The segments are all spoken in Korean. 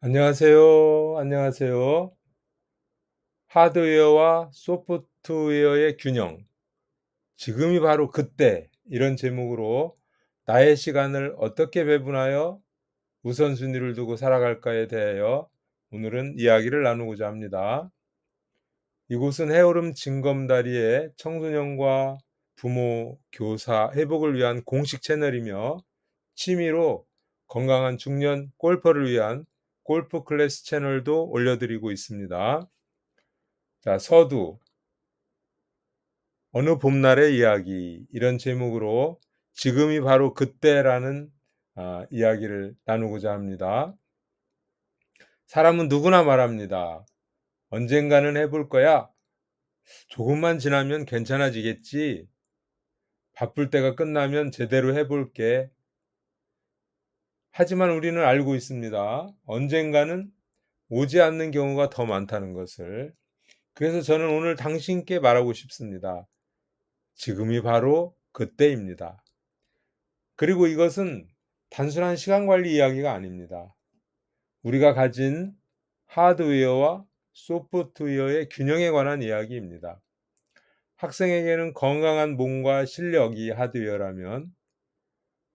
안녕하세요. 안녕하세요. 하드웨어와 소프트웨어의 균형. 지금이 바로 그때. 이런 제목으로 나의 시간을 어떻게 배분하여 우선순위를 두고 살아갈까에 대하여 오늘은 이야기를 나누고자 합니다. 이곳은 해오름 징검다리의 청소년과 부모, 교사 회복을 위한 공식 채널이며 취미로 건강한 중년 골퍼를 위한 골프 클래스 채널도 올려드리고 있습니다. 자, 서두, 어느 봄날의 이야기, 이런 제목으로 지금이 바로 그때라는 이야기를 나누고자 합니다. 사람은 누구나 말합니다. 언젠가는 해볼 거야. 조금만 지나면 괜찮아지겠지. 바쁠 때가 끝나면 제대로 해볼게. 하지만 우리는 알고 있습니다. 언젠가는 오지 않는 경우가 더 많다는 것을. 그래서 저는 오늘 당신께 말하고 싶습니다. 지금이 바로 그때입니다. 그리고 이것은 단순한 시간 관리 이야기가 아닙니다. 우리가 가진 하드웨어와 소프트웨어의 균형에 관한 이야기입니다. 학생에게는 건강한 몸과 실력이 하드웨어라면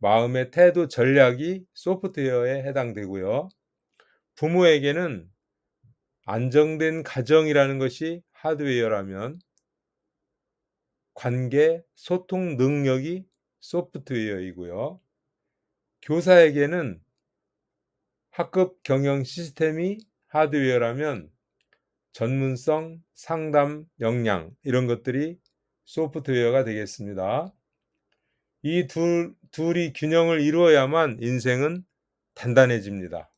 마음의 태도, 전략이 소프트웨어에 해당되고요. 부모에게는 안정된 가정이라는 것이 하드웨어라면 관계, 소통 능력이 소프트웨어이고요. 교사에게는 학급 경영 시스템이 하드웨어라면 전문성, 상담 역량 이런 것들이 소프트웨어가 되겠습니다. 이 둘이 균형을 이루어야만 인생은 단단해집니다.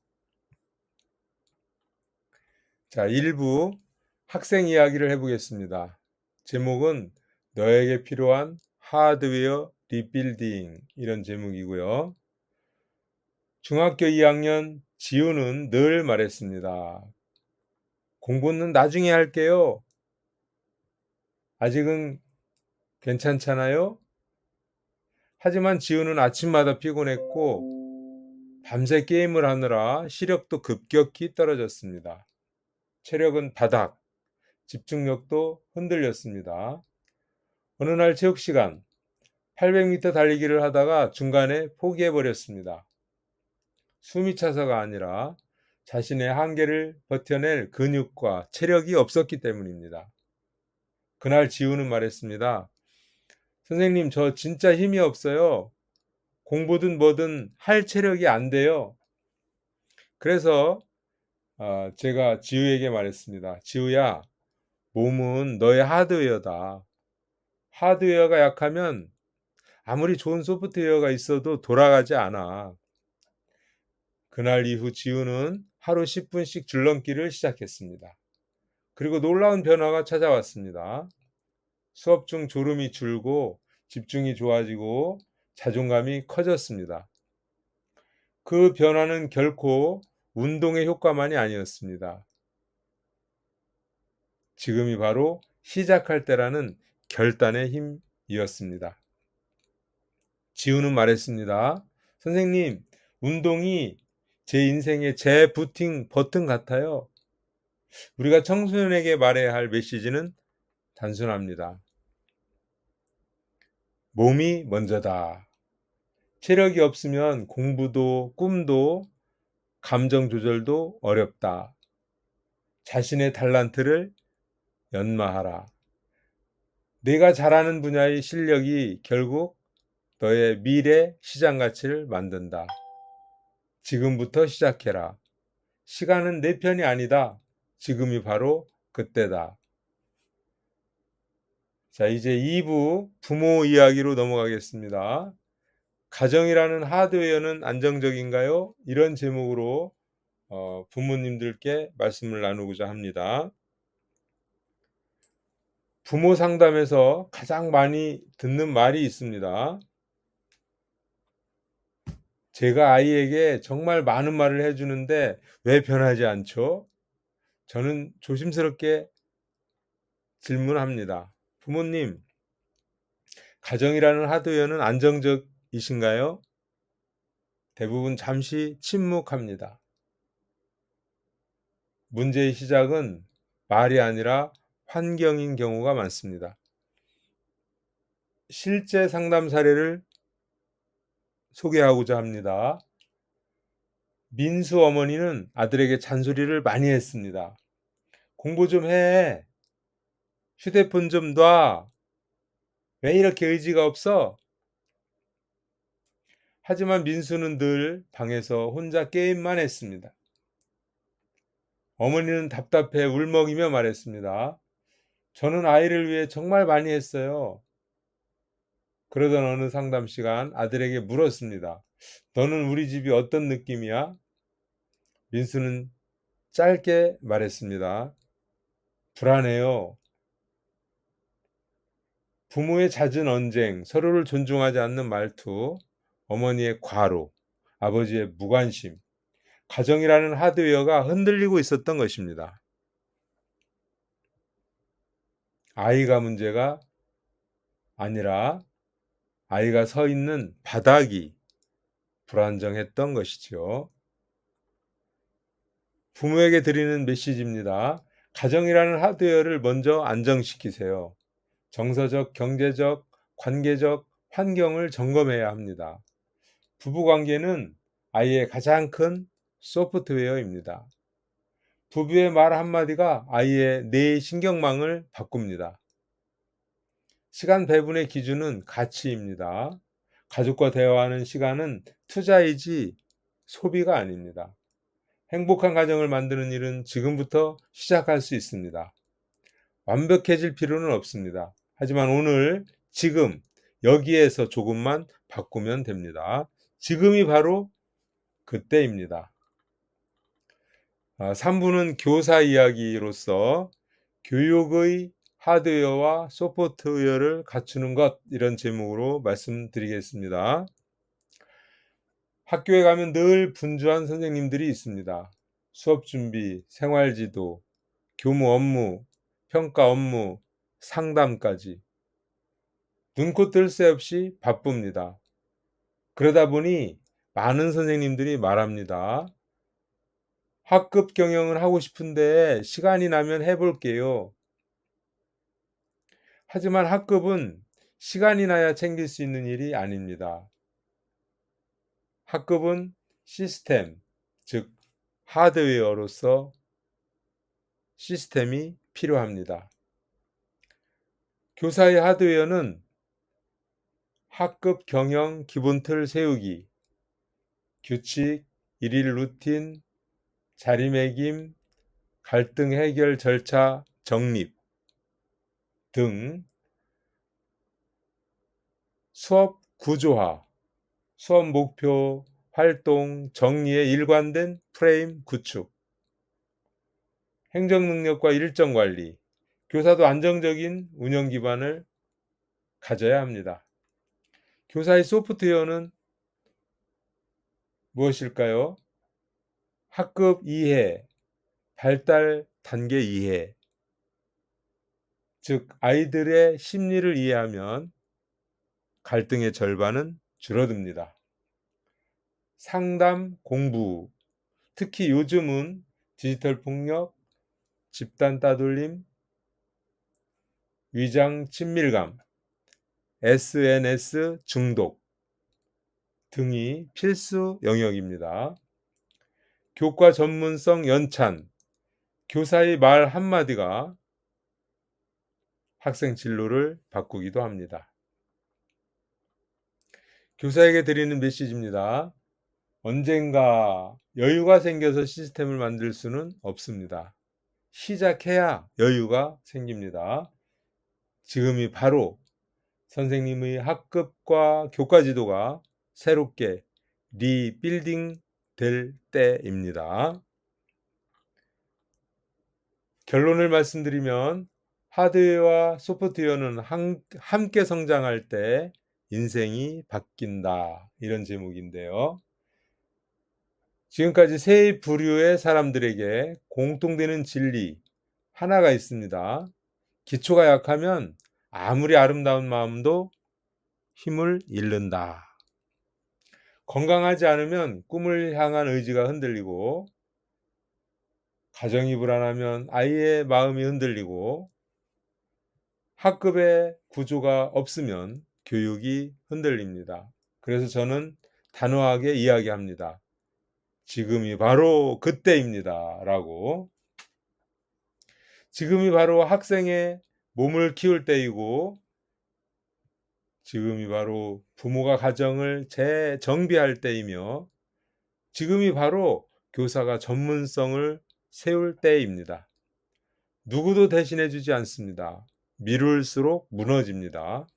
자, 1부 학생 이야기를 해보겠습니다. 제목은 너에게 필요한 하드웨어 리빌딩 이런 제목이고요. 중학교 2학년 지우는 늘 말했습니다. 공부는 나중에 할게요. 아직은 괜찮잖아요? 하지만 지우는 아침마다 피곤했고 밤새 게임을 하느라 시력도 급격히 떨어졌습니다. 체력은 바닥, 집중력도 흔들렸습니다. 어느 날 체육 시간 800m 달리기를 하다가 중간에 포기해버렸습니다. 숨이 차서가 아니라 자신의 한계를 버텨낼 근육과 체력이 없었기 때문입니다. 그날 지우는 말했습니다. 선생님, 저 진짜 힘이 없어요. 공부든 뭐든 할 체력이 안 돼요. 그래서 제가 지우에게 말했습니다. 지우야, 몸은 너의 하드웨어다. 하드웨어가 약하면 아무리 좋은 소프트웨어가 있어도 돌아가지 않아. 그날 이후 지우는 하루 10분씩 줄넘기를 시작했습니다. 그리고 놀라운 변화가 찾아왔습니다. 수업 중 졸음이 줄고 집중이 좋아지고 자존감이 커졌습니다. 그 변화는 결코 운동의 효과만이 아니었습니다. 지금이 바로 시작할 때라는 결단의 힘이었습니다. 지우는 말했습니다. 선생님, 운동이 제 인생의 재부팅 버튼 같아요. 우리가 청소년에게 말해야 할 메시지는 단순합니다. 몸이 먼저다. 체력이 없으면 공부도 꿈도 감정 조절도 어렵다. 자신의 달란트를 연마하라. 내가 잘하는 분야의 실력이 결국 너의 미래 시장 가치를 만든다. 지금부터 시작해라. 시간은 내 편이 아니다. 지금이 바로 그때다. 자, 이제 2부 부모 이야기로 넘어가겠습니다. 가정이라는 하드웨어는 안정적인가요? 이런 제목으로 부모님들께 말씀을 나누고자 합니다. 부모 상담에서 가장 많이 듣는 말이 있습니다. 제가 아이에게 정말 많은 말을 해주는데 왜 변하지 않죠? 저는 조심스럽게 질문합니다. 부모님, 가정이라는 하드웨어는 안정적이신가요? 대부분 잠시 침묵합니다. 문제의 시작은 말이 아니라 환경인 경우가 많습니다. 실제 상담 사례를 소개하고자 합니다. 민수 어머니는 아들에게 잔소리를 많이 했습니다. "공부 좀 해. 휴대폰 좀 놔. 왜 이렇게 의지가 없어?" 하지만 민수는 늘 방에서 혼자 게임만 했습니다. 어머니는 답답해 울먹이며 말했습니다. "저는 아이를 위해 정말 많이 했어요." 그러던 어느 상담 시간 아들에게 물었습니다. "너는 우리 집이 어떤 느낌이야?" 민수는 짧게 말했습니다. "불안해요." 부모의 잦은 언쟁, 서로를 존중하지 않는 말투, 어머니의 과로, 아버지의 무관심, 가정이라는 하드웨어가 흔들리고 있었던 것입니다. 아이가 문제가 아니라 아이가 서 있는 바닥이 불안정했던 것이죠. 부모에게 드리는 메시지입니다. 가정이라는 하드웨어를 먼저 안정시키세요. 정서적, 경제적, 관계적 환경을 점검해야 합니다. 부부 관계는 아이의 가장 큰 소프트웨어입니다. 부부의 말 한마디가 아이의 뇌 신경망을 바꿉니다. 시간 배분의 기준은 가치입니다. 가족과 대화하는 시간은 투자이지 소비가 아닙니다. 행복한 가정을 만드는 일은 지금부터 시작할 수 있습니다. 완벽해질 필요는 없습니다. 하지만 오늘, 지금, 여기에서 조금만 바꾸면 됩니다. 지금이 바로 그때입니다. 3부는 교사 이야기로서 교육의 하드웨어와 소프트웨어를 갖추는 것, 이런 제목으로 말씀드리겠습니다. 학교에 가면 늘 분주한 선생님들이 있습니다. 수업 준비, 생활 지도, 교무 업무, 평가 업무, 상담까지 눈코 뜰 새 없이 바쁩니다. 그러다 보니 많은 선생님들이 말합니다. "학급 경영을 하고 싶은데 시간이 나면 해 볼게요." 하지만 학급은 시간이 나야 챙길 수 있는 일이 아닙니다. 학급은 시스템, 즉 하드웨어로서 시스템이 필요합니다. 교사의 하드웨어는 학급 경영 기본 틀 세우기, 규칙, 일일 루틴, 자리매김, 갈등 해결 절차 정립 등 수업 구조화, 수업 목표, 활동, 정리의 일관된 프레임 구축, 행정 능력과 일정 관리, 교사도 안정적인 운영 기반을 가져야 합니다. 교사의 소프트웨어는 무엇일까요? 학급 이해, 발달 단계 이해, 즉 아이들의 심리를 이해하면 갈등의 절반은 줄어듭니다. 상담 공부, 특히 요즘은 디지털 폭력, 집단 따돌림, 위장 친밀감, SNS 중독 등이 필수 영역입니다. 교과 전문성 연찬, 교사의 말 한마디가 학생 진로를 바꾸기도 합니다. 교사에게 드리는 메시지입니다. 언젠가 여유가 생겨서 시스템을 만들 수는 없습니다. 시작해야 여유가 생깁니다. 지금이 바로 선생님의 학급과 교과 지도가 새롭게 리빌딩 될 때입니다. 결론을 말씀드리면 하드웨어와 소프트웨어는 함께 성장할 때 인생이 바뀐다, 이런 제목인데요. 지금까지 세 부류의 사람들에게 공통되는 진리 하나가 있습니다. 기초가 약하면 아무리 아름다운 마음도 힘을 잃는다. 건강하지 않으면 꿈을 향한 의지가 흔들리고, 가정이 불안하면 아이의 마음이 흔들리고 학급의 구조가 없으면 교육이 흔들립니다. 그래서 저는 단호하게 이야기합니다. 지금이 바로 그때입니다. 라고. 지금이 바로 학생의 몸을 키울 때이고 지금이 바로 부모가 가정을 재정비할 때이며 지금이 바로 교사가 전문성을 세울 때입니다. 누구도 대신해 주지 않습니다. 미룰수록 무너집니다.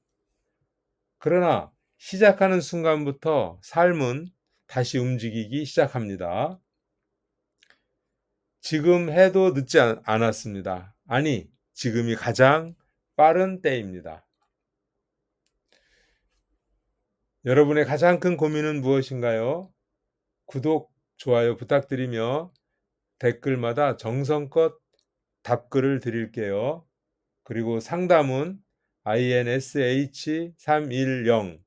그러나 시작하는 순간부터 삶은 다시 움직이기 시작합니다. 지금 해도 늦지 않았습니다. 아니, 지금이 가장 빠른 때입니다. 여러분의 가장 큰 고민은 무엇인가요? 구독, 좋아요 부탁드리며 댓글마다 정성껏 답글을 드릴게요. 그리고 상담은 insh310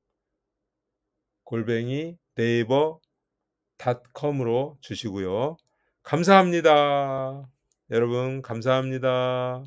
naver.com으로 주시고요. 감사합니다. 여러분 감사합니다.